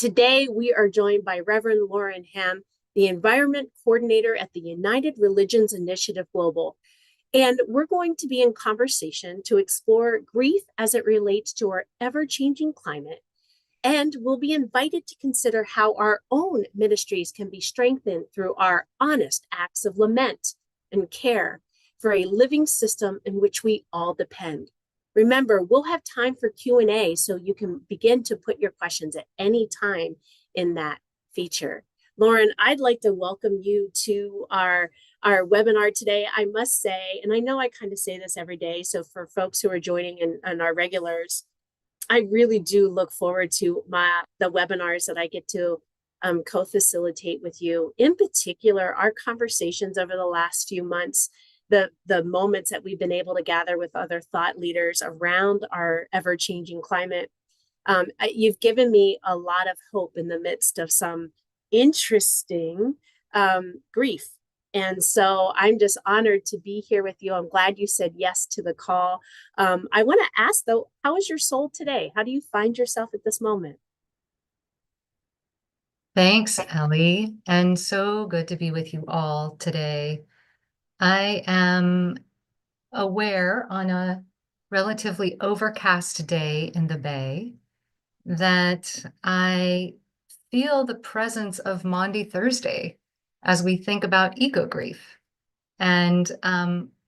Today, we are joined by Reverend Lauren Ham, the Environment Coordinator at the United Religions Initiative Global. And we're going to be in conversation to explore grief as it relates to our ever-changing climate. And we'll be invited to consider how our own ministries can be strengthened through our honest acts of lament and care for a living system in which we all depend. Remember, we'll have time for Q&A, so you can begin to put your questions at any time in that feature. Lauren, I'd like to welcome you to our webinar today. I must say, and I know I kind of say this every day, so for folks who are joining and our regulars, I really do look forward to the webinars that I get to co-facilitate with you. In particular, our conversations over the last few months, the moments that we've been able to gather with other thought leaders around our ever-changing climate. You've given me a lot of hope in the midst of some interesting grief. And so I'm just honored to be here with you. I'm glad you said yes to the call. I want to ask, though, how is your soul today? How do you find yourself at this moment? Thanks, Ellie, and so good to be with you all today. I am aware on a relatively overcast day in the Bay that I feel the presence of Maundy Thursday as we think about eco-grief. And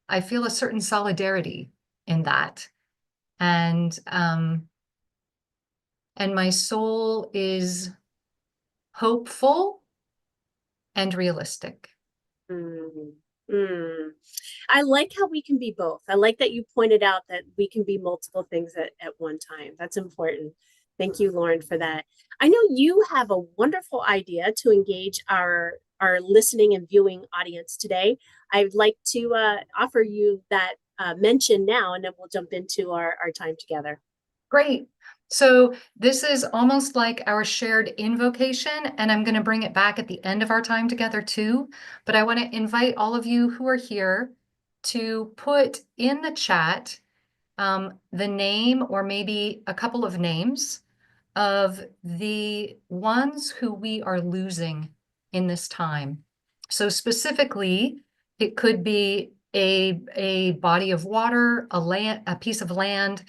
I feel a certain solidarity in that. And my soul is hopeful and realistic. Mm, mm. I like how we can be both. I like that you pointed out that we can be multiple things at one time. That's important. Thank you, Lauren, for that. I know you have a wonderful idea to engage our listening and viewing audience today. I'd like to offer you that mention now, and then we'll jump into our time together. Great. So this is almost like our shared invocation, and I'm going to bring it back at the end of our time together too. But I want to invite all of you who are here to put in the chat the name or maybe a couple of names of the ones who we are losing in this time. So specifically, it could be a body of water, a piece of land.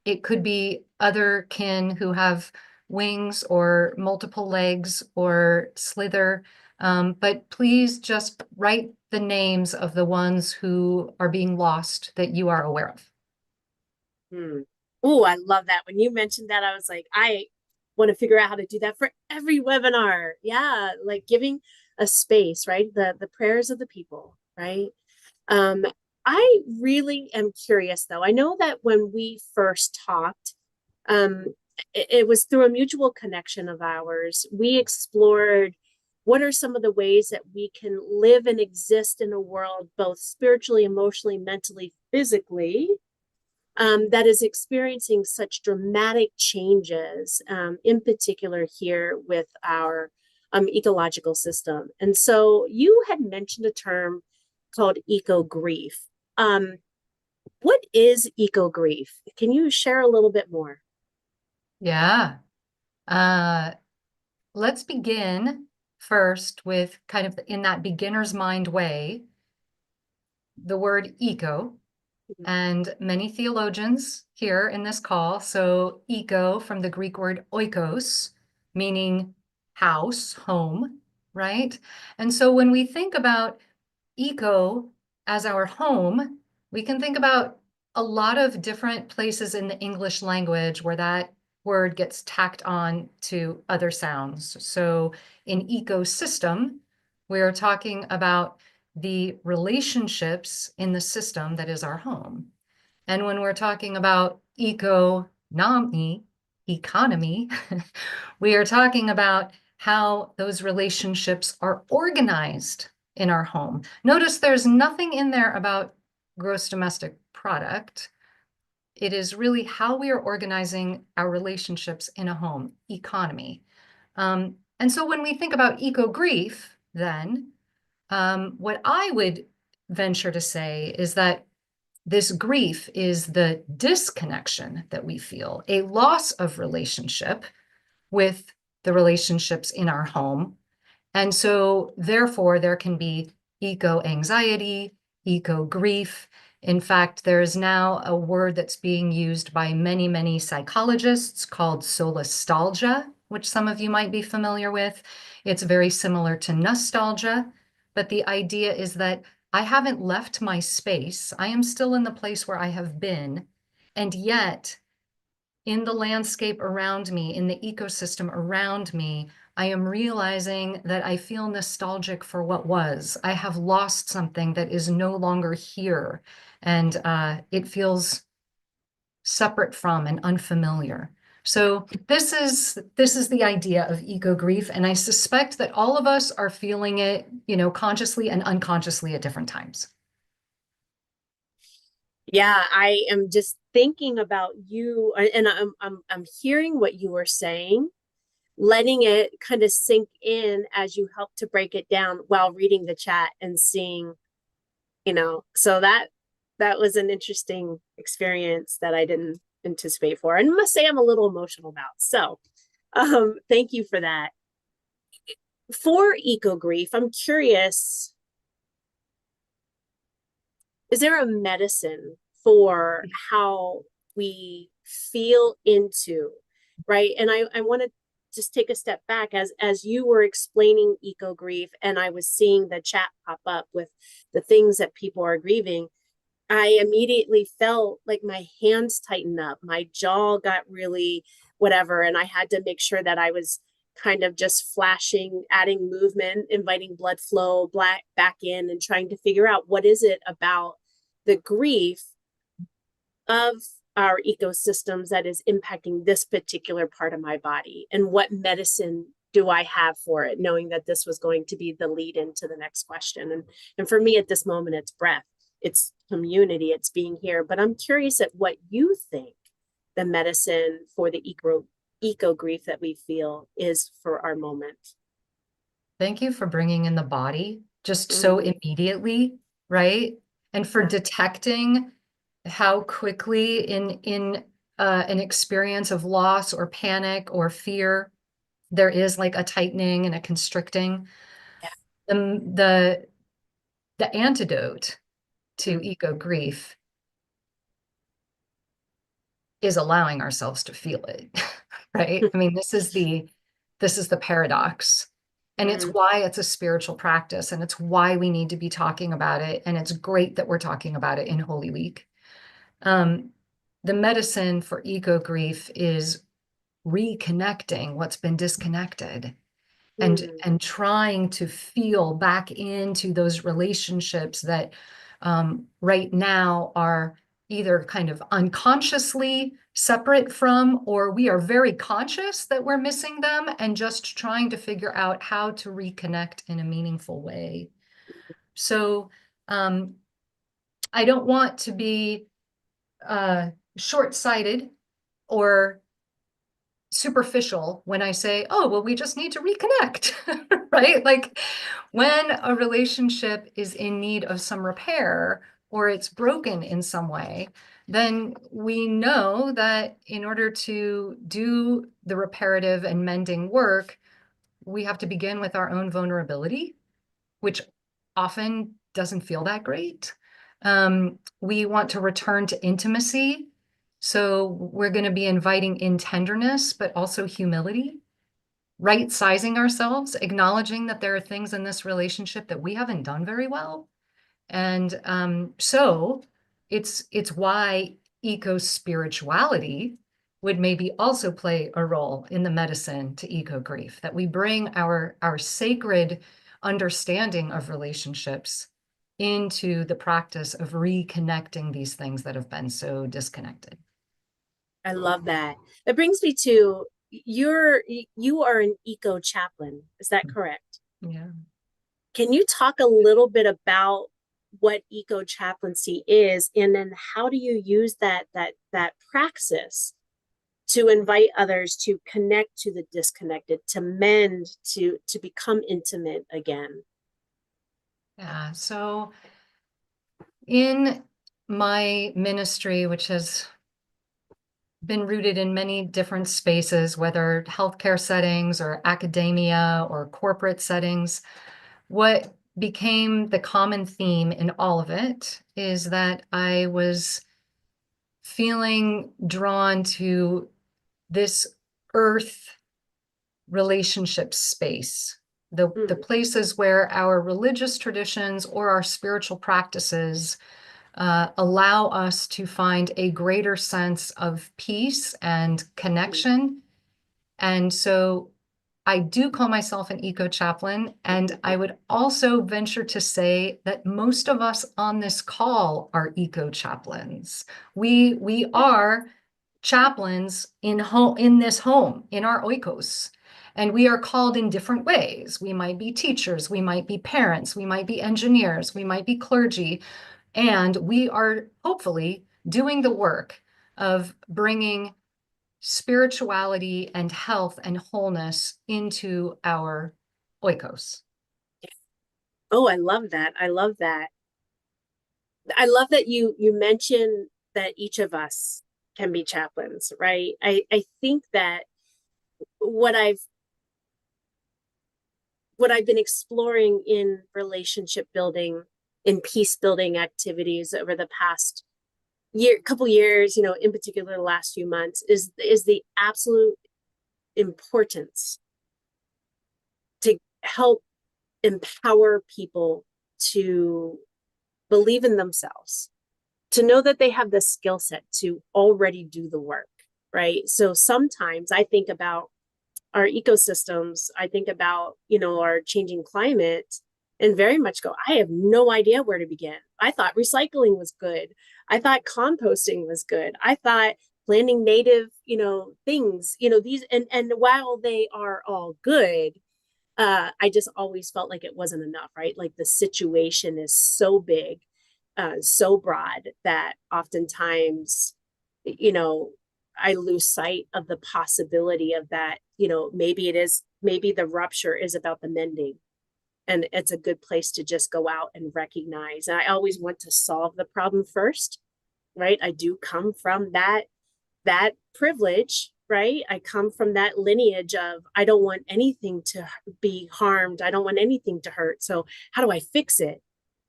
It could be other kin who have wings or multiple legs or slither. But please just write the names of the ones who are being lost that you are aware of. Oh, I love that. When you mentioned that, I was like, I want to figure out how to do that for every webinar. Yeah, like giving a space, right? The prayers of the people, right? I really am curious, though. I know that when we first talked, um, it was through a mutual connection of ours. We explored what are some of the ways that we can live and exist in a world, both spiritually, emotionally, mentally, physically, that is experiencing such dramatic changes, in particular here with our ecological system. And so you had mentioned a term called eco grief. What is eco grief? Can you share a little bit more? Yeah. Let's begin first with kind of in that beginner's mind way, the word eco, and many theologians here in this call. So eco from the Greek word oikos, meaning house, home, right? And so when we think about eco as our home, we can think about a lot of different places in the English language where that word gets tacked on to other sounds. So in ecosystem, we're talking about the relationships in the system that is our home. And when we're talking about economy, we are talking about how those relationships are organized in our home. Notice there's nothing in there about gross domestic product. It is really how we are organizing our relationships in a home, economy. And so when we think about eco-grief, then what I would venture to say is that this grief is the disconnection that we feel, a loss of relationship with the relationships in our home. And so therefore there can be eco-anxiety, eco-grief. In fact, there is now a word that's being used by many, many psychologists called solastalgia, which some of you might be familiar with. It's very similar to nostalgia, but the idea is that I haven't left my space. I am still in the place where I have been, and yet in the landscape around me, in the ecosystem around me, I am realizing that I feel nostalgic for what was. I have lost something that is no longer here, and it feels separate from and unfamiliar. So this is the idea of eco grief, and I suspect that all of us are feeling it, consciously and unconsciously at different times. Yeah, I am just thinking about you, and I'm hearing what you were saying, letting it kind of sink in as you help to break it down while reading the chat and seeing, so that was an interesting experience that I didn't anticipate for, and must say I'm a little emotional about. So, thank you for that. For eco grief, I'm curious, is there a medicine for how we feel into, right? And I want to just take a step back as you were explaining eco grief and I was seeing the chat pop up with the things that people are grieving. I immediately felt like my hands tightened up, my jaw got really whatever, and I had to make sure that I was kind of just flashing, adding movement, inviting blood flow back in, and trying to figure out what is it about the grief of our ecosystems that is impacting this particular part of my body, and what medicine do I have for it, knowing that this was going to be the lead into the next question. And for me at this moment, it's breath, it's community, it's being here. But I'm curious at what you think the medicine for the eco grief that we feel is for our moment. Thank you for bringing in the body just so immediately, right? And for detecting how quickly in an experience of loss or panic or fear, there is like a tightening and a constricting. Yeah. The antidote to eco grief is allowing ourselves to feel it, right? I mean, this is the paradox. And it's why it's a spiritual practice, and it's why we need to be talking about it. And it's great that we're talking about it in Holy Week. The medicine for eco grief is reconnecting what's been disconnected, and trying to feel back into those relationships that right now are either kind of unconsciously separate from, or we are very conscious that we're missing them, and just trying to figure out how to reconnect in a meaningful way. So I don't want to be short-sighted or superficial when I say, oh, well, we just need to reconnect, right? Like when a relationship is in need of some repair or it's broken in some way, then we know that in order to do the reparative and mending work, we have to begin with our own vulnerability, which often doesn't feel that great. We want to return to intimacy. So we're going to be inviting in tenderness, but also humility, right sizing ourselves, acknowledging that there are things in this relationship that we haven't done very well. And so it's why eco-spirituality would maybe also play a role in the medicine to eco-grief, that we bring our sacred understanding of relationships into the practice of reconnecting these things that have been so disconnected. I love that. That brings me to you are an eco chaplain. Is that correct? Yeah. Can you talk a little bit about what eco chaplaincy is, and then how do you use that praxis to invite others to connect to the disconnected, to mend, to become intimate again? Yeah. So in my ministry, which has been rooted in many different spaces, whether healthcare settings or academia or corporate settings. What became the common theme in all of it is that I was feeling drawn to this earth relationship space, the Mm, places where our religious traditions or our spiritual practices allow us to find a greater sense of peace and mm, connection. And so I do call myself an eco chaplain, and I would also venture to say that most of us on this call are eco chaplains. We are chaplains in this home, in our oikos. And we are called in different ways. We might be teachers, we might be parents, we might be engineers, we might be clergy, and we are hopefully doing the work of bringing spirituality and health and wholeness into our oikos. oh, I love that. I love that. I love that you mentioned that each of us can be chaplains, right? I think that what I've what I've been exploring in relationship building, in peace building activities over the past couple years, in particular the last few months, is the absolute importance to help empower people to believe in themselves, to know that they have the skill set to already do the work, right? So sometimes I think about our ecosystems, I think about, our changing climate, and very much go, I have no idea where to begin. I thought recycling was good. I thought composting was good. I thought planting native, things, these, and while they are all good, I just always felt like it wasn't enough, right? Like the situation is so big, so broad that oftentimes, you know, I lose sight of the possibility of that, maybe the rupture is about the mending. And it's a good place to just go out and recognize. And I always want to solve the problem first, right? I do come from that privilege, right? I come from that lineage of I don't want anything to be harmed. I don't want anything to hurt. So how do I fix it?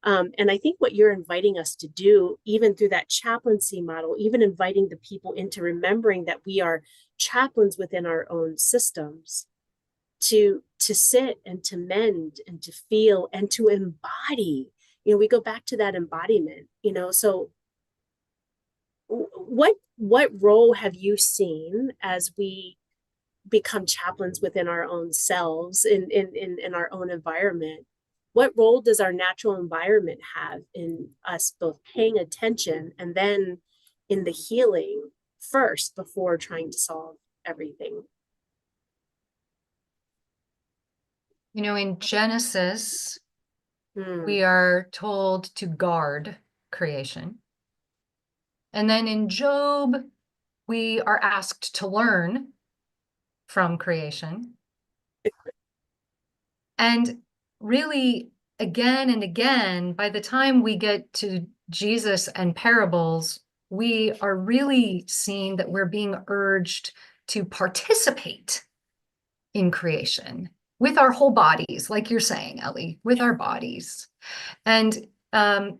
And I think what you're inviting us to do, even through that chaplaincy model, even inviting the people into remembering that we are chaplains within our own systems, to sit and to mend and to feel and to embody. We go back to that embodiment. So what role have you seen as we become chaplains within our own selves in our own environment? What role does our natural environment have in us both paying attention and then in the healing first before trying to solve everything? In Genesis, Hmm. we are told to guard creation. And then in Job, we are asked to learn from creation. And really, again and again, by the time we get to Jesus and parables, we are really seeing that we're being urged to participate in creation with our whole bodies, like you're saying, Ellie, with our bodies. And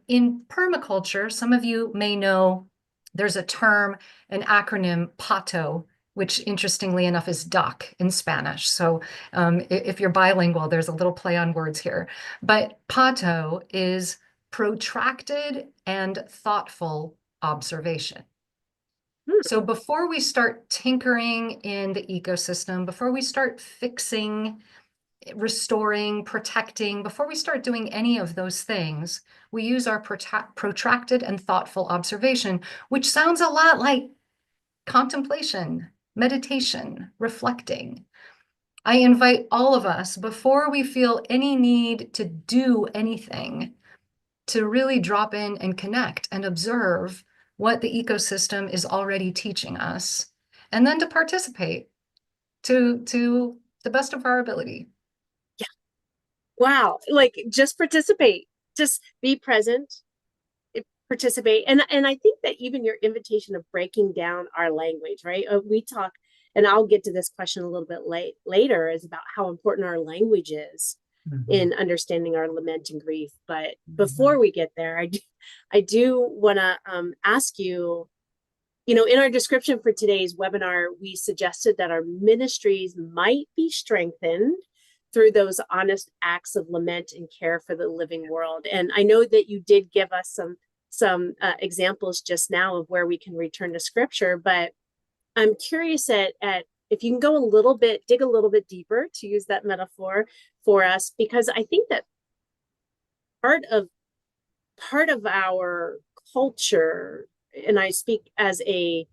in permaculture, some of you may know there's a term, an acronym, PATO, which interestingly enough is duck in Spanish. So if you're bilingual, there's a little play on words here. But PATO is protracted and thoughtful observation. Hmm. So before we start tinkering in the ecosystem, before we start fixing, restoring, protecting, before we start doing any of those things, we use our protracted and thoughtful observation, which sounds a lot like contemplation, meditation, reflecting. I invite all of us, before we feel any need to do anything, to really drop in and connect and observe what the ecosystem is already teaching us, and then to participate to the best of our ability. Wow. Like just participate, just be present. participate. And I think that even your invitation of breaking down our language, right? We talk, and I'll get to this question a little bit later, is about how important our language is in understanding our lament and grief. But before we get there, I do want to ask you, in our description for today's webinar, we suggested that our ministries might be strengthened through those honest acts of lament and care for the living world. And I know that you did give us some examples just now of where we can return to scripture, but I'm curious at if you can go dig a little bit deeper, to use that metaphor for us, because I think that part of our culture, and I speak as a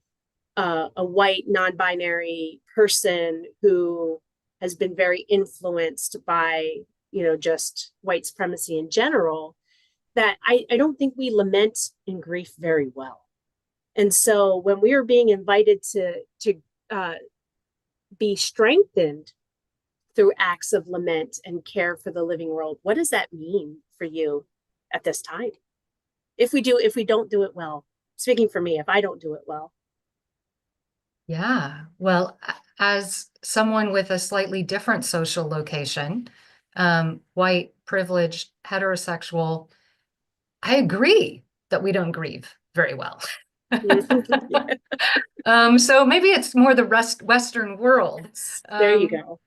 white non-binary person who has been very influenced by just white supremacy in general, that I don't think we lament and grief very well. And so when we are being invited to be strengthened through acts of lament and care for the living world, what does that mean for you at this time? If we don't do it well, speaking for me, if I don't do it well. Yeah, well, as someone with a slightly different social location, white, privileged, heterosexual, I agree that we don't grieve very well. So maybe it's more the Western world. There you go.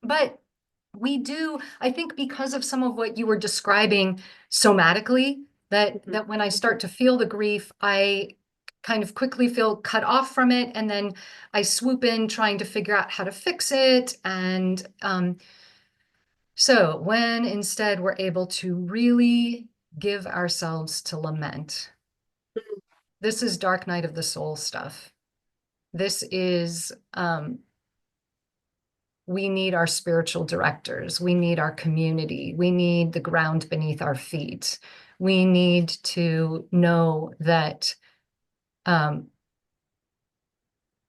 But we do, I think, because of some of what you were describing somatically, that when I start to feel the grief, I kind of quickly feel cut off from it, and then I swoop in trying to figure out how to fix it. And so when instead we're able to really give ourselves to lament, this is dark night of the soul stuff. This is we need our spiritual directors. We need our community. We need the ground beneath our feet. We need to know that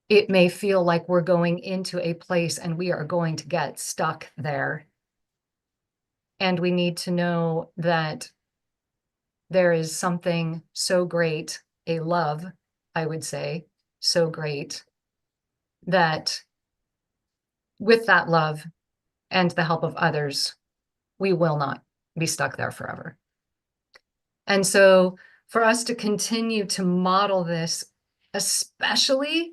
it may feel like we're going into a place and we are going to get stuck there. And we need to know that there is something so great, a love, I would say, so great, that with that love and the help of others, we will not be stuck there forever. And so for us to continue to model this, especially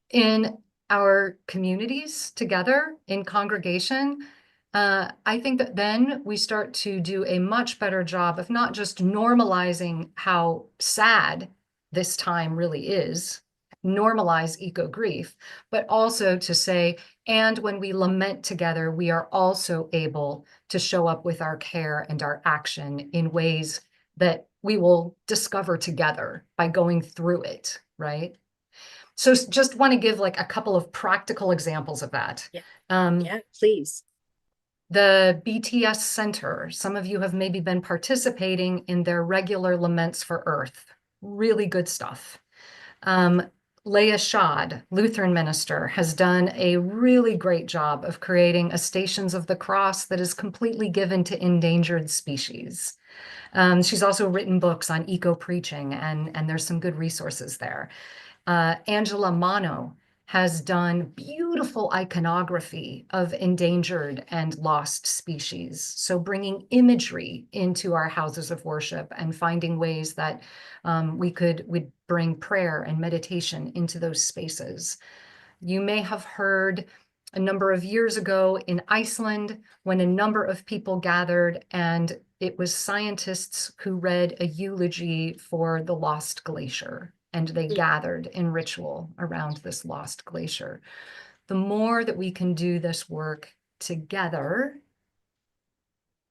in our communities together in congregation, I think that then we start to do a much better job of not just normalizing how sad this time really is, normalize eco grief, but also to say, and when we lament together, we are also able to show up with our care and our action in ways that we will discover together by going through it, right? So just want to give like a couple of practical examples of that. Yeah, please. The BTS Center, some of you have maybe been participating in their regular Laments for Earth. Really good stuff. Leah Shad, Lutheran minister, has done a really great job of creating a Stations of the Cross that is completely given to endangered species. She's also written books on eco-preaching, and there's some good resources there. Angela Mano has done beautiful iconography of endangered and lost species. So bringing imagery into our houses of worship and finding ways that we'd bring prayer and meditation into those spaces. You may have heard a number of years ago in Iceland when a number of people gathered, and it was scientists who read a eulogy for the lost glacier, and they gathered in ritual around this lost glacier. The more that we can do this work together,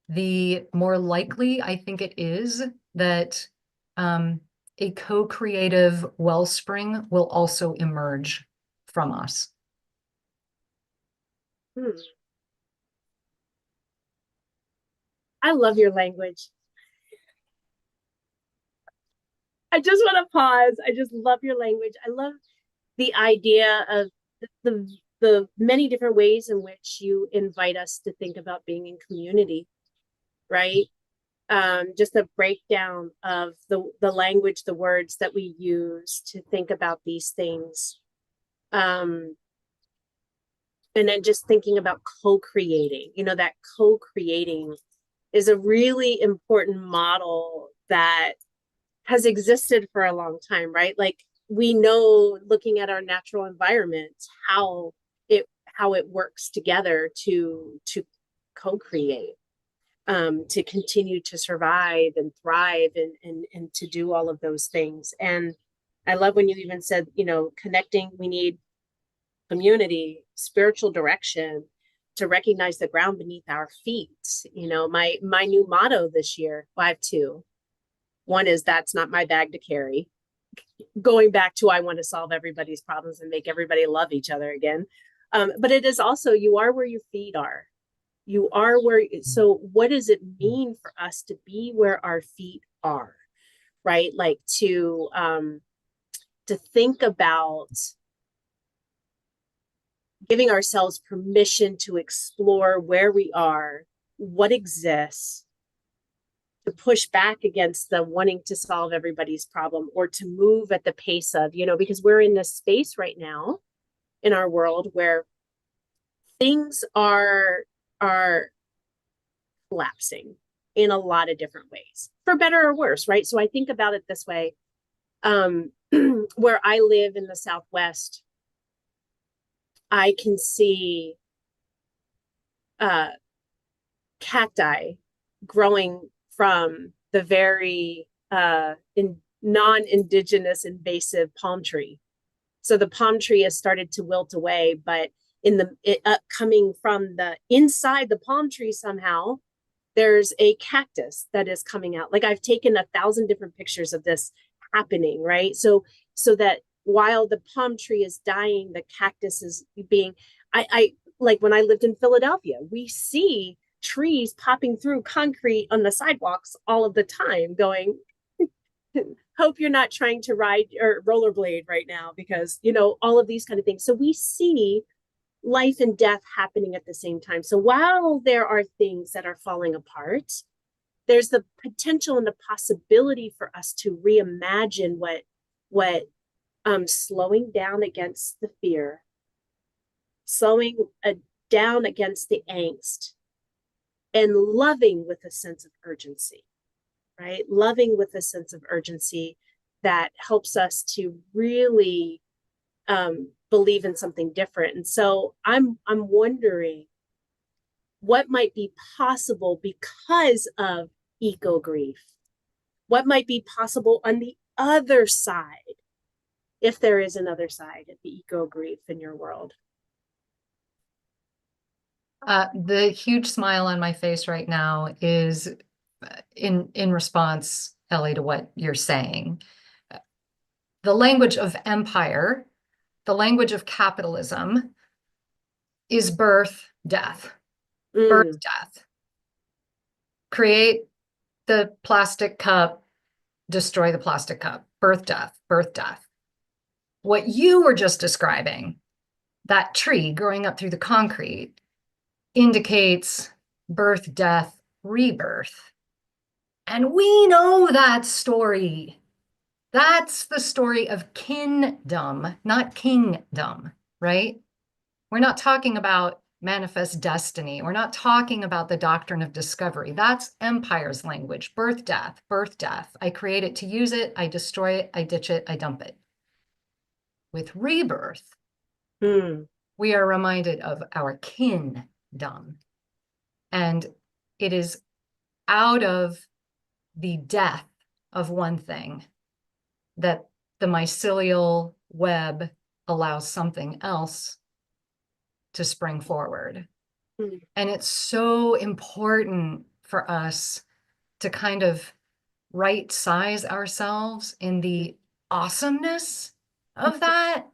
the more likely I think it is that a co-creative wellspring will also emerge from us. I love your language. I just want to pause. I just love your language. I love the idea of the many different ways in which you invite us to think about being in community, right? just a breakdown of the language, the words that we use to think about these things. And then just thinking about co-creating, that co-creating is a really important model that has existed for a long time, right? Like we know, looking at our natural environment, how it works together to co-create, to continue to survive and thrive, and to do all of those things. And I love when you even said, connecting, we need community, spiritual direction, to recognize the ground beneath our feet. My new motto this year, well, I have two. One is, that's not my bag to carry. Going back to, I want to solve everybody's problems and make everybody love each other again. But it is also, you are where your feet are. You are where, so what does it mean for us to be where our feet are, right? Like to think about giving ourselves permission to explore where we are, what exists, to push back against the wanting to solve everybody's problem, or to move at the pace of, because we're in this space right now in our world where things are collapsing in a lot of different ways, for better or worse, right? So I think about it this way. Where I live in the Southwest, I can see cacti growing from the very non-indigenous invasive palm tree. So the palm tree has started to wilt away, but coming from the inside the palm tree, somehow there's a cactus that is coming out. Like, I've taken 1,000 different pictures of this happening, right? So that while the palm tree is dying, the cactus is being, I like, when I lived in Philadelphia, we see trees popping through concrete on the sidewalks all of the time, going, hope you're not trying to ride or rollerblade right now, because, all of these kind of things. So we see life and death happening at the same time. So while there are things that are falling apart, there's the potential and the possibility for us to reimagine what slowing down against the fear, slowing down against the angst, and loving with a sense of urgency, right? Loving with a sense of urgency that helps us to really believe in something different. And so I'm wondering what might be possible because of eco grief. What might be possible on the other side, if there is another side of the eco grief in your world? The huge smile on my face right now is in response, Ellie, to what you're saying. The language of empire, the language of capitalism, is birth, death. Birth, death. Create the plastic cup, destroy the plastic cup. Birth, death, birth, death. What you were just describing, that tree growing up through the concrete, indicates birth, death, rebirth. And we know that story. That's the story of kingdom, not kingdom, right? We're not talking about manifest destiny. We're not talking about the doctrine of discovery. That's empire's language. Birth, death, birth, death. I create it to use it. I destroy it. I ditch it. I dump it. With rebirth, we are reminded of our kingdom. And it is out of the death of one thing that the mycelial web allows something else to spring forward. And it's so important for us to kind of right size ourselves in the awesomeness of that,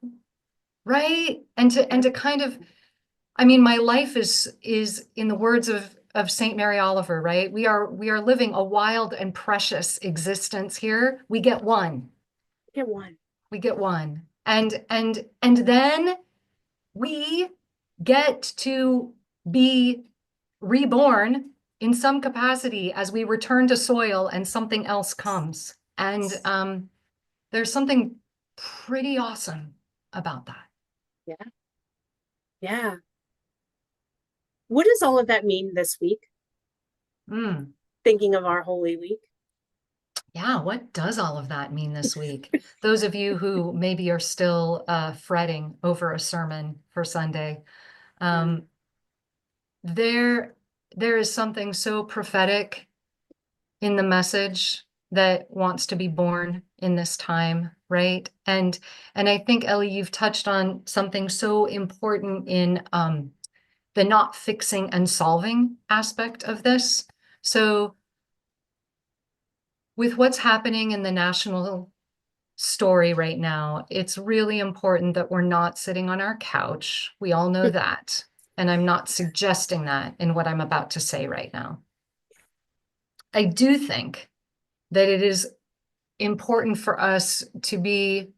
right? And to kind of, I mean, my life is in the words of Saint Mary Oliver, right? We are living a wild and precious existence here. We get one. Get one. We get one. And then we get to be reborn in some capacity as we return to soil and something else comes. And there's something pretty awesome about that. Yeah. Yeah. What does all of that mean this week? Mm. Thinking of our Holy Week. Yeah, what does all of that mean this week? Those of you who maybe are still fretting over a sermon for Sunday, Mm. there is something so prophetic in the message that wants to be born in this time, right? And I think, Ellie, you've touched on something so important in the not fixing and solving aspect of this. So with what's happening in the national story right now, it's really important that we're not sitting on our couch. We all know that. And I'm not suggesting that in what I'm about to say right now. I do think that it is important for us to be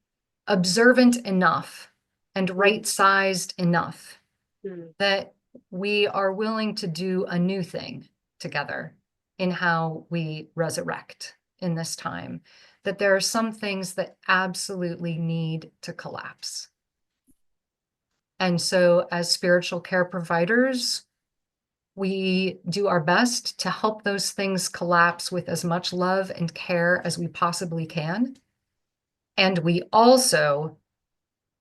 observant enough and right-sized enough Mm. that we are willing to do a new thing together in how we resurrect in this time, that there are some things that absolutely need to collapse. And so as spiritual care providers, we do our best to help those things collapse with as much love and care as we possibly can. And we also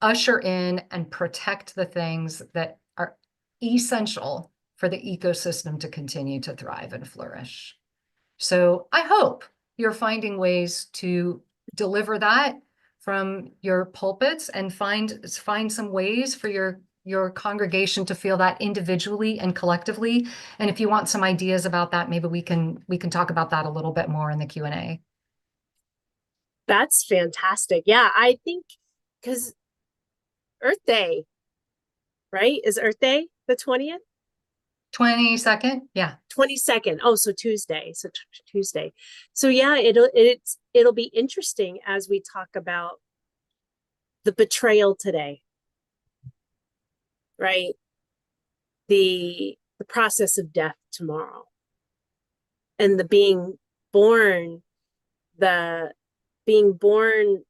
usher in and protect the things that are essential for the ecosystem to continue to thrive and flourish. So I hope you're finding ways to deliver that from your pulpits and find some ways for your congregation to feel that individually and collectively. And if you want some ideas about that, maybe we can talk about that a little bit more in the Q&A. That's fantastic. Yeah, I think because Earth Day, right? Is Earth Day the 20th? 22nd? Yeah. 22nd. Oh, so Tuesday. So Tuesday. So yeah, it'll be interesting as we talk about the betrayal today, right? The process of death tomorrow. And the born, the being born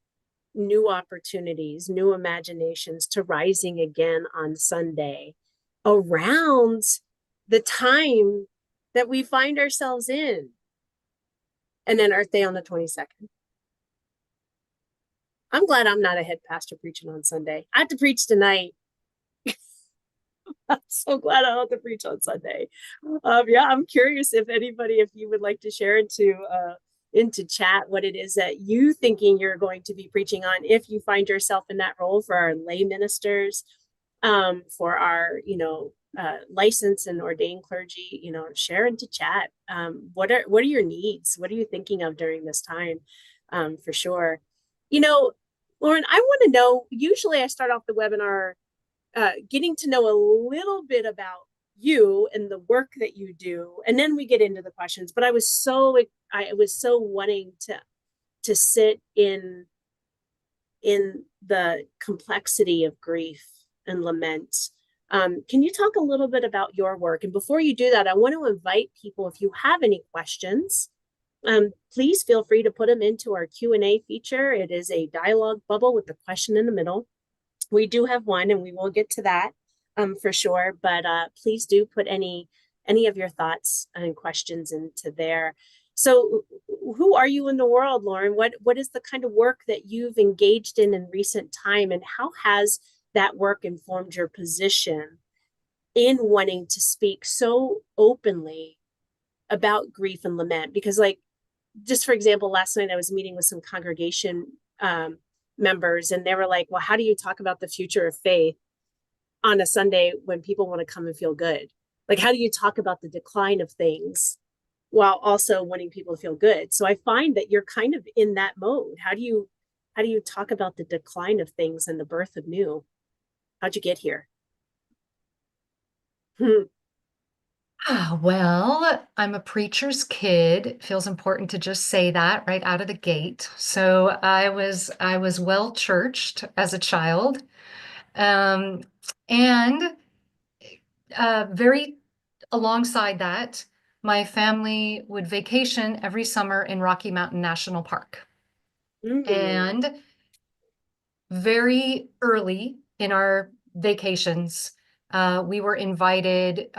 new opportunities, new imaginations to rising again on Sunday around the time that we find ourselves in. And then Earth Day on the 22nd. I'm glad I'm not a head pastor preaching on Sunday. I have to preach tonight. I'm so glad I don't have to preach on Sunday. Yeah, I'm curious if anybody, if you would like to share into chat what it is that you thinking you're going to be preaching on if you find yourself in that role for our lay ministers, for our licensed and ordained clergy. Share into chat. What are your needs? What are you thinking of during this time? For sure. Lauren, I want to know. Usually, I start off the webinar getting to know a little bit about you and the work that you do, and then we get into the questions. But I was so wanting to sit in the complexity of grief and lament. Can you talk a little bit about your work? And before you do that, I want to invite people, if you have any questions, please feel free to put them into our Q&A feature. It is a dialogue bubble with the question in the middle. We do have one, and we will get to that for sure. But please do put any of your thoughts and questions into there. So who are you in the world, Lauren? What is the kind of work that you've engaged in recent time, and how has that work informed your position in wanting to speak so openly about grief and lament? Because, like, just for example, last night I was meeting with some congregation members, and they were like, well, how do you talk about the future of faith on a Sunday when people want to come and feel good? Like, how do you talk about the decline of things while also wanting people to feel good? So I find that you're kind of in that mode. How do you talk about the decline of things and the birth of new? How'd you get here? Well, I'm a preacher's kid. It feels important to just say that right out of the gate. So I was well churched as a child, and very alongside that, my family would vacation every summer in Rocky Mountain National Park. Mm, And very early in our vacations, we were invited,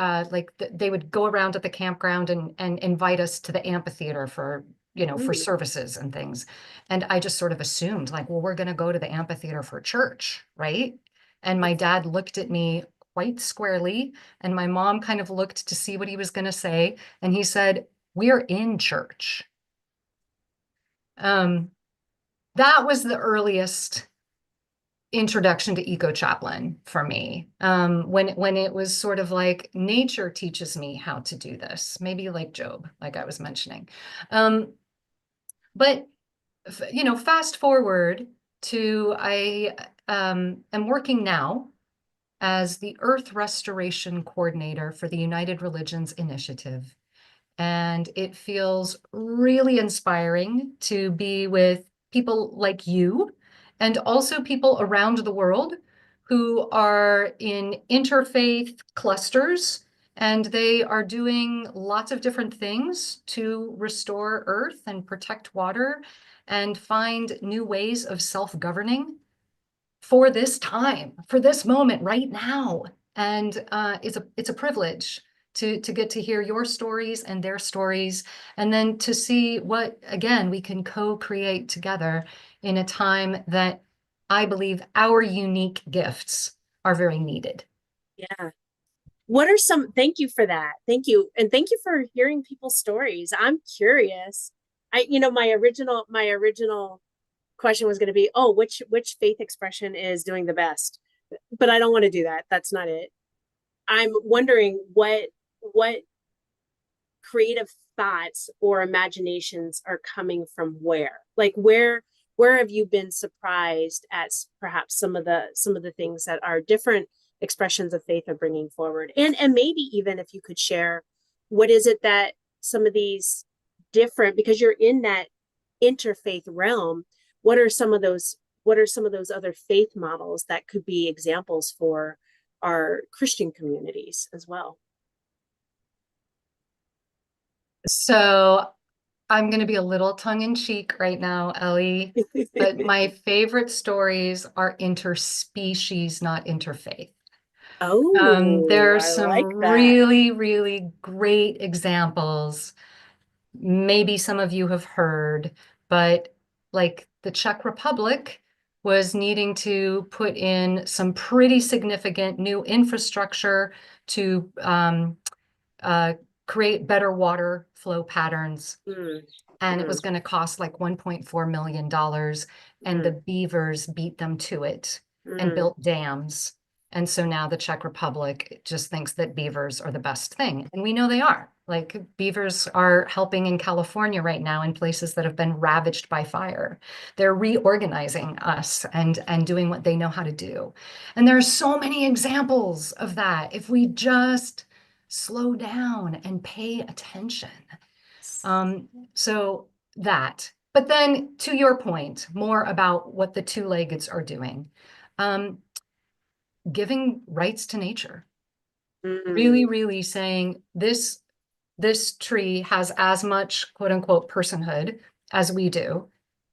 they would go around at the campground and invite us to the amphitheater for, for mm, services and things. And I just sort of assumed like, well, we're going to go to the amphitheater for church, right? And my dad looked at me quite squarely, and my mom kind of looked to see what he was going to say. And he said, "We're in church." Um, that was the earliest introduction to eco chaplain for me, when it was sort of like nature teaches me how to do this, maybe like Job, like I was mentioning. But fast forward to I am working now as the Earth Restoration Coordinator for the United Religions Initiative. And it feels really inspiring to be with people like you and also people around the world who are in interfaith clusters, and they are doing lots of different things to restore Earth and protect water and find new ways of self-governing for this time, for this moment right now. And it's a privilege to get to hear your stories and their stories, and then to see what, again, we can co-create together in a time that I believe our unique gifts are very needed. yeah. What are some, thank you for that. Thank you. And thank you for hearing people's stories. I'm curious. My original question was going to be, oh, which faith expression is doing the best? But I don't want to do that. That's not it. I'm wondering what creative thoughts or imaginations are coming from where? Like where have you been surprised at perhaps some of the things that are different expressions of faith are bringing forward? And maybe even if you could share, what is it that some of these different, because you're in that interfaith realm, what are some of those other faith models that could be examples for our Christian communities as well? So I'm going to be a little tongue in cheek right now, Ellie, but my favorite stories are interspecies, not interfaith. Oh, There are I some like that. really, really great examples. Maybe some of you have heard, but like the Czech Republic was needing to put in some pretty significant new infrastructure to uh, create better water flow patterns, Mm, and it mm, was going to cost like $1.4 million. And the mm, beavers beat them to it and mm. built dams. And so now the Czech Republic just thinks that beavers are the best thing. And we know they are. Like beavers are helping in California right now in places that have been ravaged by fire. They're reorganizing us and doing what they know how to do. And there are so many examples of that if we just slow down and pay attention. So that, but then to your point, more about what the two-leggeds are doing, um, giving rights to nature, really, Mm, really saying this tree has as much quote unquote personhood as we do.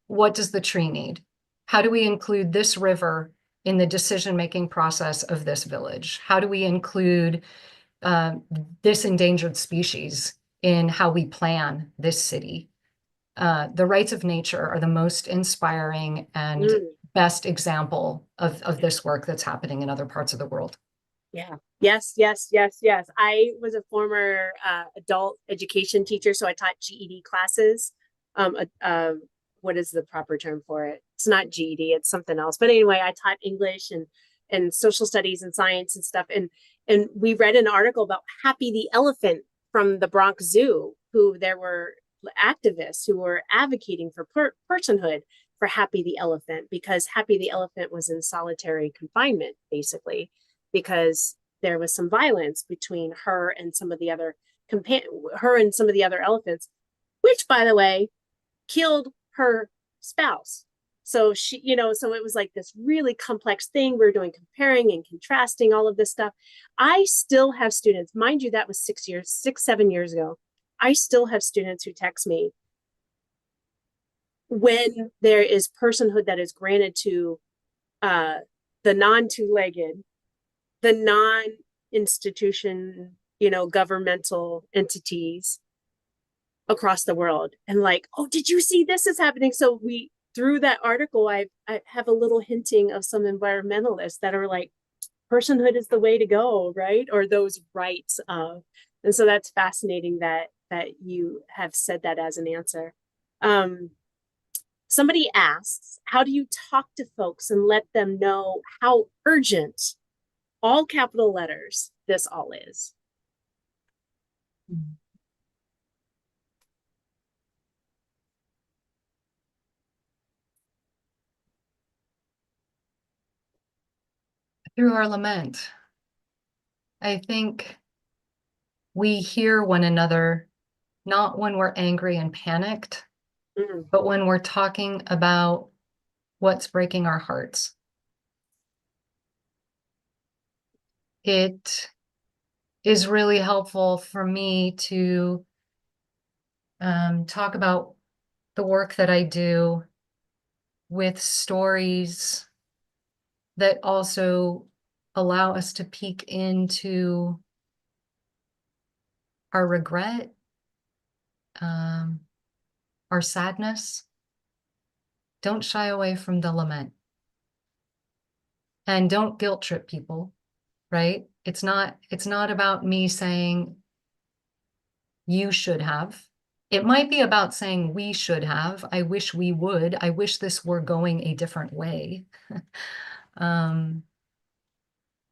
What does the tree need? How do we include this river in the decision-making process of this village? How do we include uh, this endangered species in how we plan this city? The rights of nature are the most inspiring and mm. best example of this work that's happening in other parts of the world. Yeah. Yes, yes, yes, yes. I was a former adult education teacher, so I taught GED classes. What is the proper term for it? It's not GED, it's something else. But anyway, I taught English and social studies and science and stuff. And we read an article about Happy the elephant from the Bronx Zoo, who there were activists who were advocating for personhood for Happy the elephant, because Happy the elephant was in solitary confinement, basically, because there was some violence between her and some of the other her and some of the other elephants, which, by the way, killed her spouse. So so it was like this really complex thing. We were doing comparing and contrasting all of this stuff. I still have students, mind you, that was 6 years, 6, 7 years ago. I still have students who text me when there is personhood that is granted to the non-two-legged, the non-institution, governmental entities across the world, and like, oh, did you see this is happening? So we, through that article, I have a little hinting of some environmentalists that are like, personhood is the way to go, right? Or those rights of, and so that's fascinating that you have said that as an answer. Somebody asks, how do you talk to folks and let them know how urgent, all capital letters, this all is? Through our lament. I think we hear one another, not when we're angry and panicked, but when we're talking about what's breaking our hearts. It is really helpful for me to talk about the work that I do with stories that also allow us to peek into our regret, our sadness. Don't shy away from the lament. And don't guilt trip people, right? It's not about me saying you should have. It might be about saying we should have. I wish we would. I wish this were going a different way.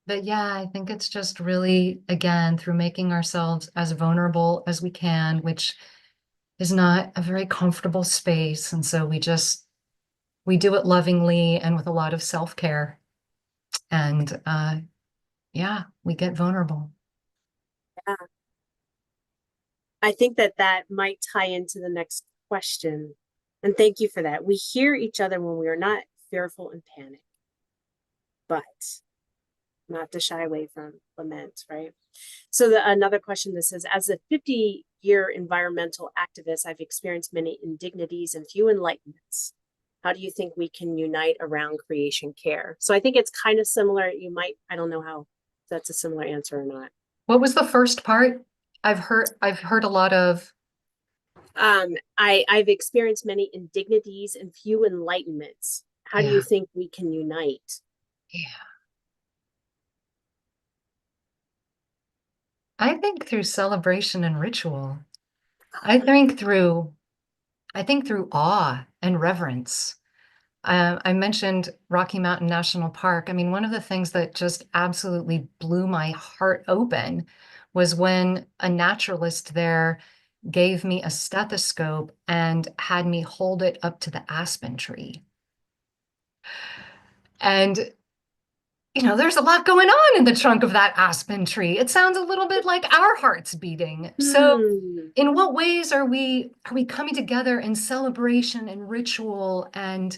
But yeah, I think it's just really, again, through making ourselves as vulnerable as we can, which is not a very comfortable space. And so we do it lovingly and with a lot of self-care. And yeah, we get vulnerable. Yeah. I think that might tie into the next question. And thank you for that. We hear each other when we are not fearful and panic, but not to shy away from lament, right? So another question that says, as a 50-year environmental activist, I've experienced many indignities and few enlightenments. How do you think we can unite around creation care? So I think it's kind of similar. I don't know how that's a similar answer or not. What was the first part? I've heard a lot of. I've experienced many indignities and few enlightenments. How do you think we can unite? Yeah. I think through celebration and ritual. I think through awe and reverence. I mentioned Rocky Mountain National Park. I mean, one of the things that just absolutely blew my heart open was when a naturalist there gave me a stethoscope and had me hold it up to the aspen tree. And there's a lot going on in the trunk of that aspen tree. It sounds a little bit like our hearts beating. So in what ways are we coming together in celebration and ritual and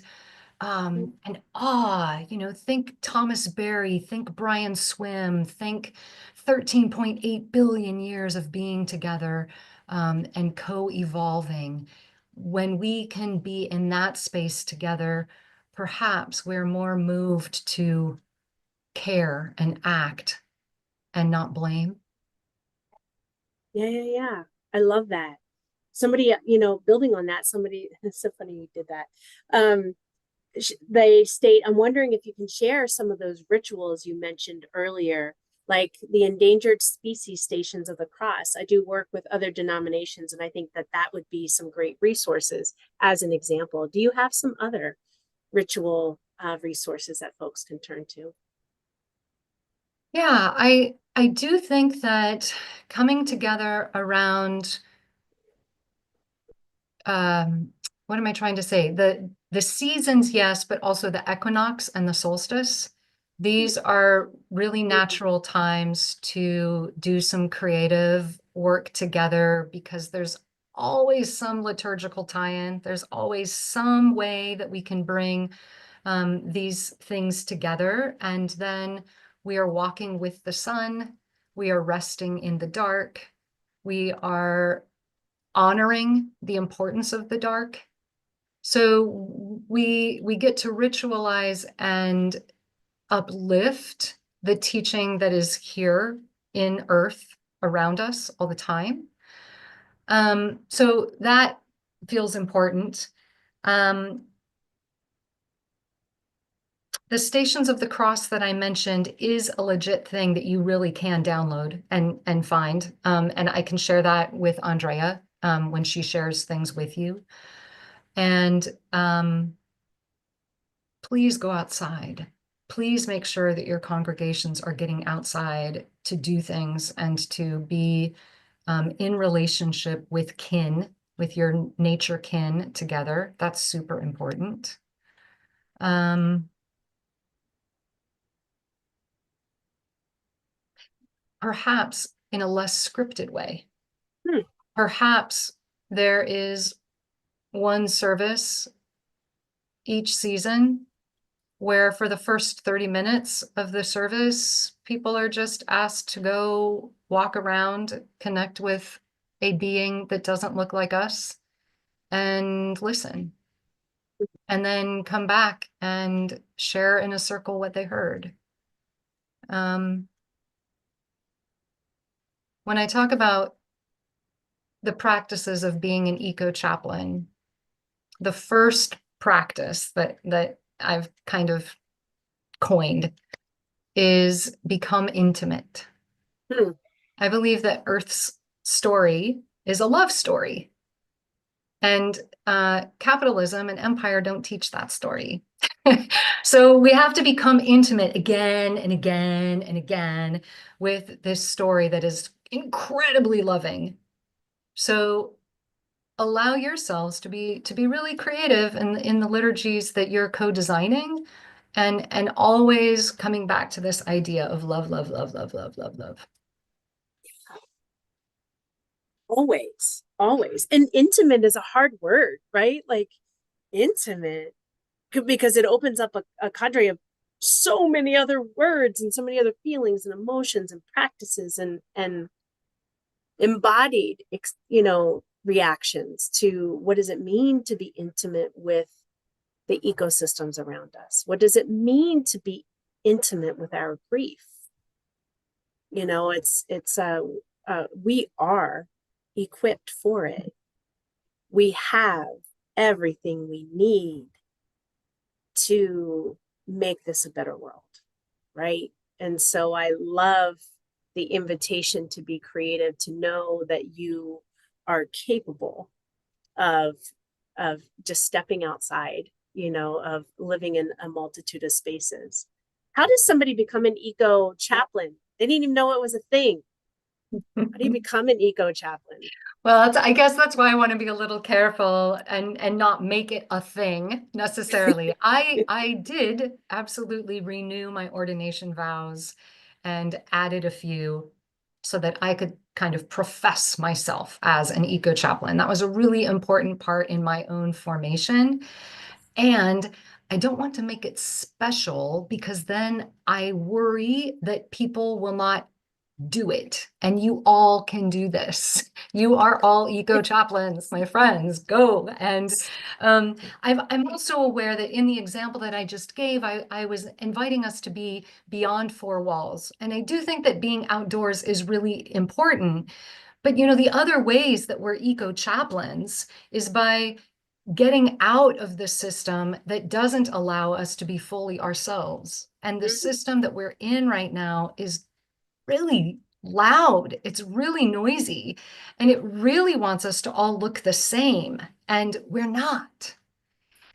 awe? Think Thomas Berry, think Brian Swim, think 13.8 billion years of being together and co-evolving. When we can be in that space together, perhaps we're more moved to care and act and not blame. Yeah. I love that. Somebody, building on that, it's so funny you did that. They state, I'm wondering if you can share some of those rituals you mentioned earlier, like the endangered species stations of the cross. I do work with other denominations, and I think that would be some great resources as an example. Do you have some other ritual resources that folks can turn to? Yeah, I do think that coming together around what am I trying to say? The seasons, yes, but also the equinox and the solstice. These are really natural times to do some creative work together because there's always some liturgical tie-in. There's always some way that we can bring these things together. And then we are walking with the sun. We are resting in the dark. We are honoring the importance of the dark. So we get to ritualize and uplift the teaching that is here in earth around us all the time. So that feels important. The Stations of the Cross that I mentioned is a legit thing that you really can download and find. And I can share that with Andrea when she shares things with you. And please go outside. Please make sure that your congregations are getting outside to do things and to be in relationship with kin, with your nature kin together. That's super important. Perhaps in a less scripted way. Perhaps there is one service each season where for the first 30 minutes of the service, people are just asked to go walk around, connect with a being that doesn't look like us, and listen. And then come back and share in a circle what they heard. When I talk about the practices of being an eco-chaplain, the first practice that I've kind of coined is become intimate. I believe that Earth's story is a love story. And capitalism and empire don't teach that story. So we have to become intimate again and again and again with this story that is incredibly loving. So allow yourselves to be really creative in the liturgies that you're co-designing, and always coming back to this idea of love, love, love, love, love, love, love. Always, always. And intimate is a hard word, right? Like intimate, because it opens up a cadre of so many other words and so many other feelings and emotions and practices and embodied, reactions to what does it mean to be intimate with the ecosystems around us? What does it mean to be intimate with our grief? We are equipped for it. We have everything we need to make this a better world, right? And so I love the invitation to be creative, to know that you are capable of just stepping outside, of living in a multitude of spaces. How does somebody become an eco chaplain? They didn't even know it was a thing. How do you become an eco chaplain? Well, I guess that's why I want to be a little careful and not make it a thing necessarily. I did absolutely renew my ordination vows and added a few so that I could kind of profess myself as an eco chaplain. That was a really important part in my own formation. And I don't want to make it special because then I worry that people will not do it. And you all can do this. You are all eco chaplains, my friends. Go. And I'm also aware that in the example that I just gave, I was inviting us to be beyond four walls. And I do think that being outdoors is really important. But the other ways that we're eco chaplains is by getting out of the system that doesn't allow us to be fully ourselves. And the system that we're in right now is really loud. It's really noisy. And it really wants us to all look the same. And we're not.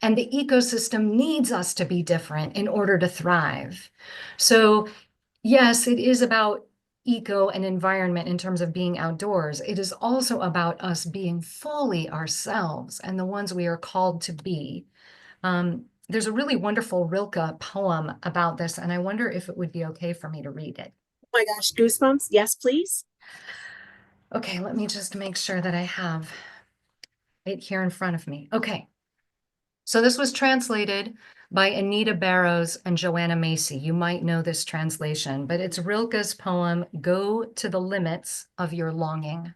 And the ecosystem needs us to be different in order to thrive. So, yes, it is about eco and environment in terms of being outdoors. It is also about us being fully ourselves and the ones we are called to be. There's a really wonderful Rilke poem about this, and I wonder if it would be okay for me to read it. Oh my gosh, goosebumps. Yes, please. Okay, let me just make sure that I have it here in front of me. Okay. So this was translated by Anita Barrows and Joanna Macy. You might know this translation, but it's Rilke's poem, Go to the Limits of Your Longing.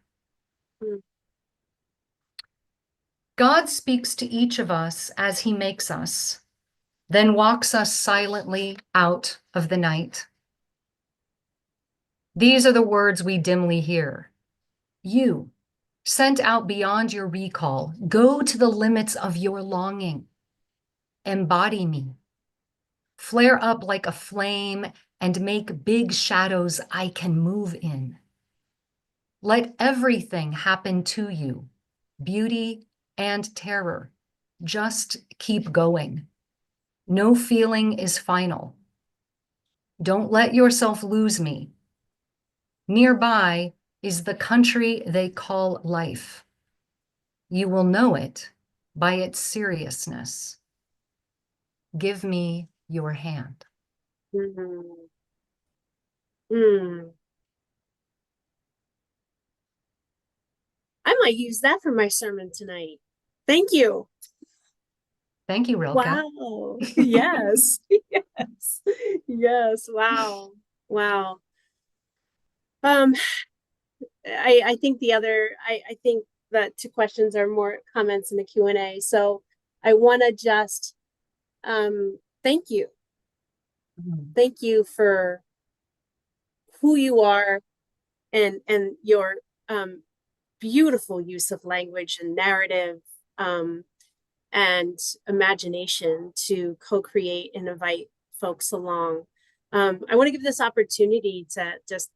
God speaks to each of us as he makes us, then walks us silently out of the night. These are the words we dimly hear. You, sent out beyond your recall, go to the limits of your longing. Embody me. Flare up like a flame and make big shadows I can move in. Let everything happen to you, beauty and terror. Just keep going. No feeling is final. Don't let yourself lose me. Nearby is the country they call life. You will know it by its seriousness. Give me your hand. Mm. Mm. I might use that for my sermon tonight. Thank you. Thank you, Rilke. Wow. Yes. Yes. Yes. Wow. Wow. Um, I think I think that two questions are more comments in the Q&A. So I want to just thank you. Thank you for who you are and your beautiful use of language and narrative and imagination to co-create and invite folks along. I want to give this opportunity to just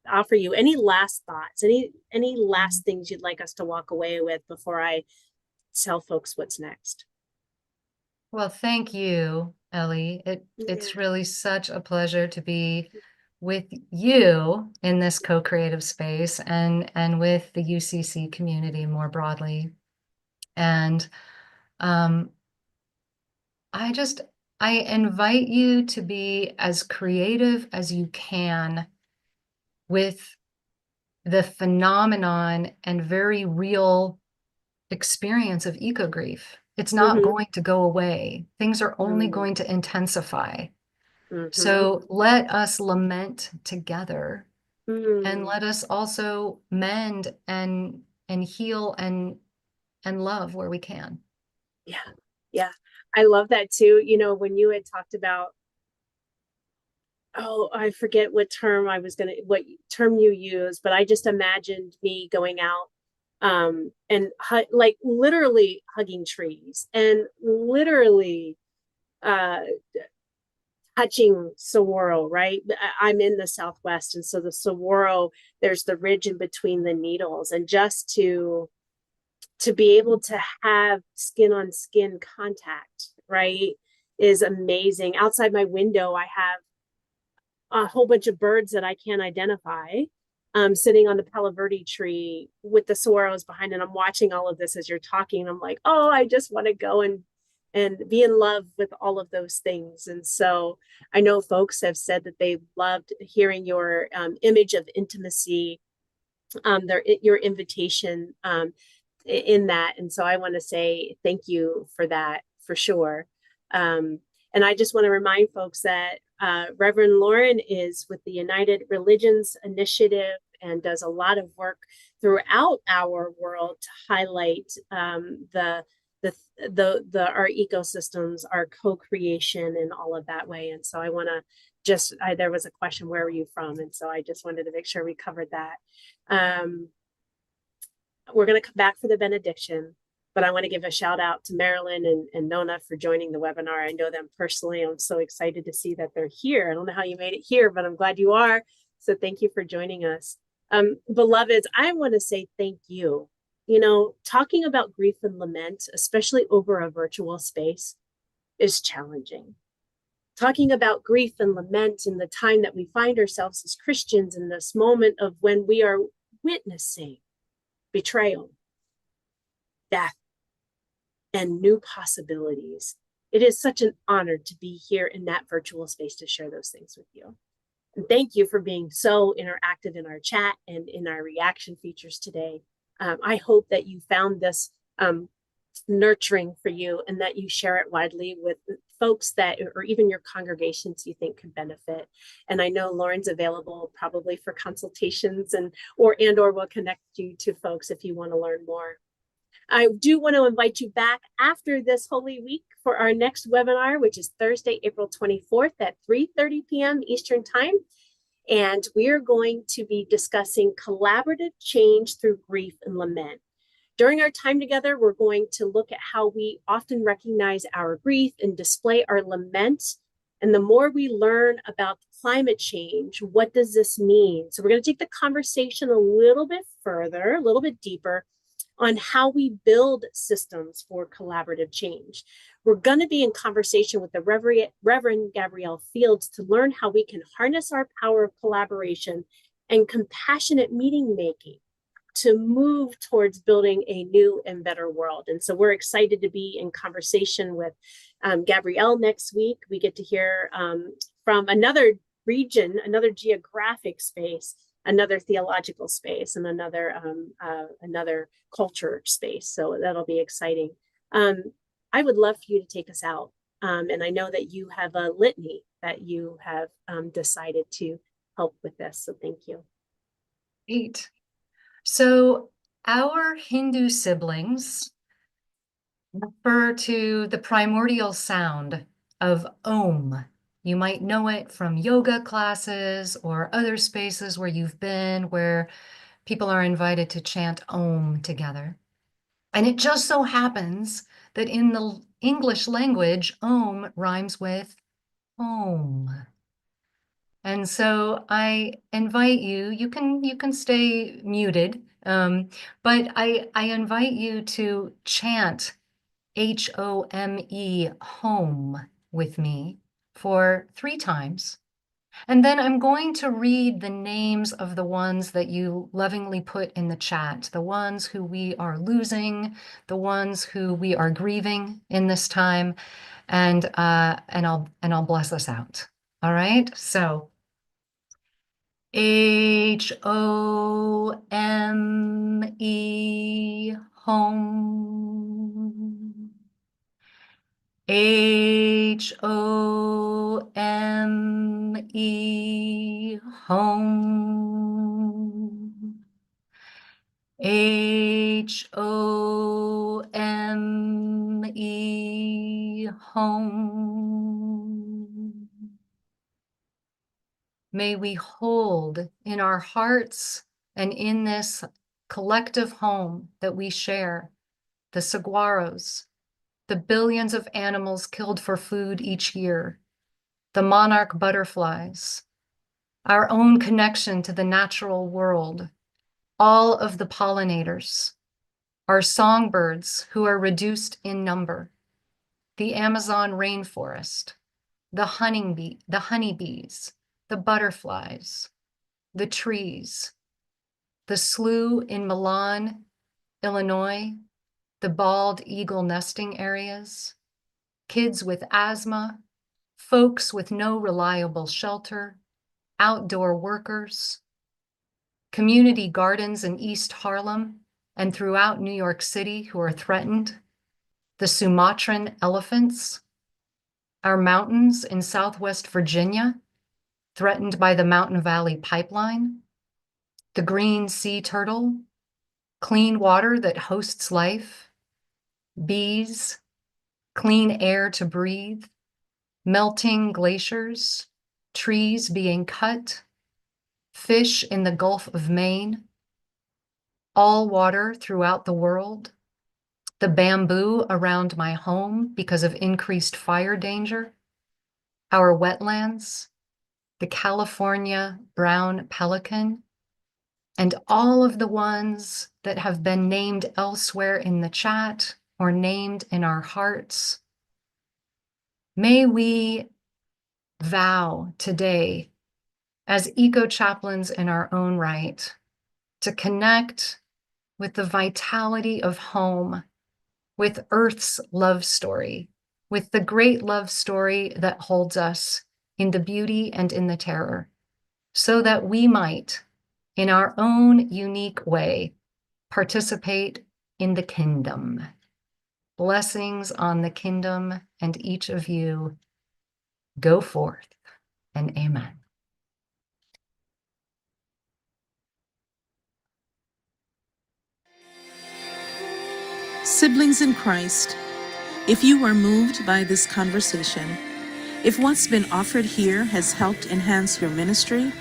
offer you any last thoughts, any last things you'd like us to walk away with before I tell folks what's next. Well, thank you, Ellie. It's Yeah. really such a pleasure to be with you in this co-creative space and with the UCC community more broadly. And um, I invite you to be as creative as you can with the phenomenon and very real experience of eco grief. It's not Mm-hmm. going to go away. Things are only Mm-hmm. going to intensify. Mm-hmm. So let us lament together and Mm. let us also mend and heal and love where we can. Yeah. Yeah. I love that too. You know, when you had talked about, oh, I forget what term you used, but I just imagined me going out and like literally hugging trees and literally uh touching saguaro, right? I'm in the Southwest, and so the saguaro, there's the ridge in between the needles, and just to be able to have skin on skin contact, right, is amazing. Outside my window, I have a whole bunch of birds that I can't identify, sitting on the Palo Verde tree with the saguaros behind, and I'm watching all of this as you're talking. And I'm like, oh, I just want to go and be in love with all of those things. And so I know folks have said that they loved hearing your image of intimacy, your invitation in that. And so I want to say thank you for that for sure. And I just want to remind folks that Reverend Lauren is with the United Religions Initiative and does a lot of work throughout our world to highlight our ecosystems, our co-creation, and all of that way. And so I want to there was a question, where were you from? And so I just wanted to make sure we covered that. We're going to come back for the benediction, but I want to give a shout out to Marilyn and Nona for joining the webinar. I know them personally. I'm so excited to see that they're here. I don't know how you made it here, but I'm glad you are. So thank you for joining us. Beloveds, I want to say thank you. You know, talking about grief and lament, especially over a virtual space, is challenging. Talking about grief and lament in the time that we find ourselves as Christians in this moment of when we are witnessing betrayal, death, and new possibilities. It is such an honor to be here in that virtual space to share those things with you. And thank you for being so interactive in our chat and in our reaction features today. I hope that you found this nurturing for you and that you share it widely with folks that, or even your congregations you think could benefit. And I know Lauren's available probably for consultations or will connect you to folks if you want to learn more. I do want to invite you back after this Holy Week for our next webinar, which is Thursday, April 24th at 3:30 p.m. Eastern Time. And we are going to be discussing collaborative change through grief and lament. During our time together, we're going to look at how we often recognize our grief and display our lament. And the more we learn about climate change, what does this mean? So we're going to take the conversation a little bit further, a little bit deeper on how we build systems for collaborative change. We're going to be in conversation with the Reverend Gabrielle Fields to learn how we can harness our power of collaboration and compassionate meeting making to move towards building a new and better world. And so we're excited to be in conversation with Gabrielle next week. We get to hear from another region, another geographic space, another theological space, and another culture space. So that'll be exciting. I would love for you to take us out. And I know that you have a litany that you have decided to help with this. So thank you. Great. So our Hindu siblings refer to the primordial sound of Om. You might know it from yoga classes or other spaces where you've been, where people are invited to chant Om together. And it just so happens that in the English language, Om rhymes with home. And so I invite you, you can stay muted, but I invite you to chant H-O-M-E, home, with me for 3 times. And then I'm going to read the names of the ones that you lovingly put in the chat, the ones who we are losing, the ones who we are grieving in this time, and I'll bless us out. All right, so H-O-M-E, home. H-O-M-E, home. H-O-M-E, home. May we hold in our hearts and in this collective home that we share the saguaros, the billions of animals killed for food each year, the monarch butterflies, our own connection to the natural world, all of the pollinators, our songbirds who are reduced in number, the Amazon rainforest, the honeybees, the butterflies, the trees, the slough in Milan, Illinois, the bald eagle nesting areas, kids with asthma, folks with no reliable shelter, outdoor workers, community gardens in East Harlem and throughout New York City who are threatened, the Sumatran elephants, our mountains in Southwest Virginia, threatened by the Mountain Valley Pipeline, the green sea turtle, clean water that hosts life, bees, clean air to breathe, melting glaciers, trees being cut, fish in the Gulf of Maine, all water throughout the world, the bamboo around my home because of increased fire danger, our wetlands, the California brown pelican, and all of the ones that have been named elsewhere in the chat or named in our hearts. May we vow today, as eco-chaplains in our own right, to connect with the vitality of home, with Earth's love story, with the great love story that holds us in the beauty and in the terror, so that we might, in our own unique way, participate in the kingdom. Blessings on the kingdom and each of you. Go forth, and amen. Siblings in Christ, if you are moved by this conversation, if what's been offered here has helped enhance your ministry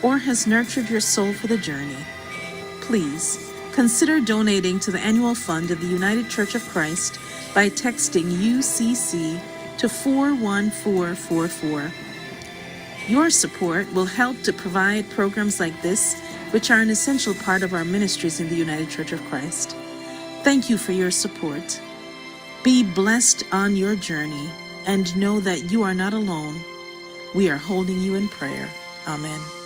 or has nurtured your soul for the journey, please consider donating to the annual fund of the United Church of Christ by texting UCC to 41444. Your support will help to provide programs like this, which are an essential part of our ministries in the United Church of Christ. Thank you for your support. Be blessed on your journey and know that you are not alone. We are holding you in prayer. Amen.